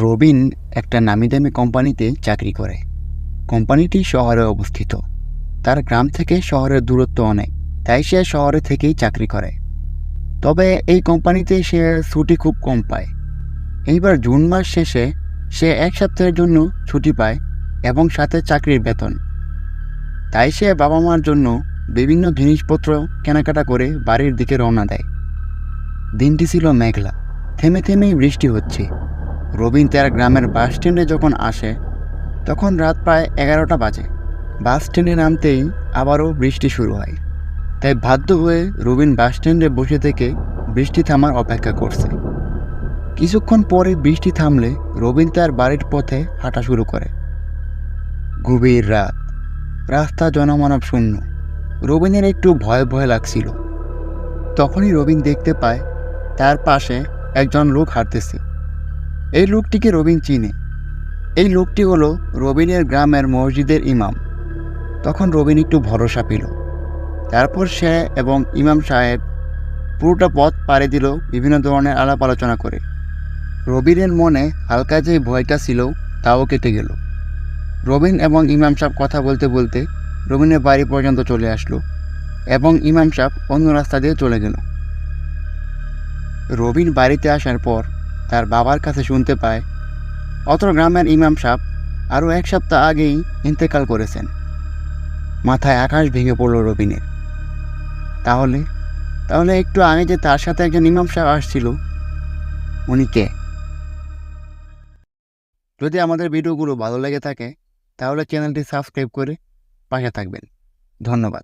রবিন একটা নামিদামি কোম্পানিতে চাকরি করে। কোম্পানিটি শহরে অবস্থিত। তার গ্রাম থেকে শহরের দূরত্ব অনেক, তাই সে শহরে থেকেই চাকরি করে। তবে এই কোম্পানিতে সে ছুটি খুব কম পায়। এইবার জুন মাস শেষে সে 1 সপ্তাহের জন্য ছুটি পায় এবং সাথে চাকরির বেতন। তাই সে বাবা মার জন্য বিভিন্ন জিনিসপত্র কেনাকাটা করে বাড়ির দিকে রওনা দেয়। দিনটি ছিল মেঘলা, থেমে থেমেই বৃষ্টি হচ্ছে। রবিন তার গ্রামের বাস স্ট্যান্ডে যখন আসে তখন রাত প্রায় 11টা বাজে। বাস স্ট্যান্ডে নামতেই আবারও বৃষ্টি শুরু হয়। তাই বাধ্য হয়ে রবিন বাস স্ট্যান্ডে বসে থেকে বৃষ্টি থামার অপেক্ষা করছে। কিছুক্ষণ পরে বৃষ্টি থামলে রবিন তার বাড়ির পথে হাঁটা শুরু করে। গভীর রাত, রাস্তা জনমানব শূন্য। রবিনের একটু ভয় ভয় লাগছিল। তখনই রবিন দেখতে পায় তার পাশে একজন লোক হাঁটতেছে। এই লোকটিকে রবিন চিনে। এই লোকটি হলো রবিনের গ্রামের মসজিদের ইমাম। তখন রবিন একটু ভরসা পেল। তারপর সে এবং ইমাম সাহেব পুরোটা পথ পাড়ি দিল বিভিন্ন ধরনের আলাপ আলোচনা করে। রবিনের মনে হালকা যে ভয়টা ছিল তাও কেটে গেল। রবিন এবং ইমাম সাহেব কথা বলতে বলতে রবিনের বাড়ি পর্যন্ত চলে আসলো এবং ইমাম সাহেব অন্য রাস্তা দিয়ে চলে গেল। রবিন বাড়িতে আসার পর তার বাবার কাছে শুনতে পায় অত্র গ্রামের ইমাম সাহেব আরও 1 সপ্তাহ আগেই ইন্তেকাল করেছেন। মাথায় আকাশ ভেঙে পড়ল রবিনের। তাহলে তাহলে একটু আগে যে তার সাথে একজন ইমাম সাহেব আসছিল, উনি কে? যদি আমাদের ভিডিওগুলো ভালো লেগে থাকে তাহলে চ্যানেলটি সাবস্ক্রাইব করে পাশে থাকবেন। ধন্যবাদ।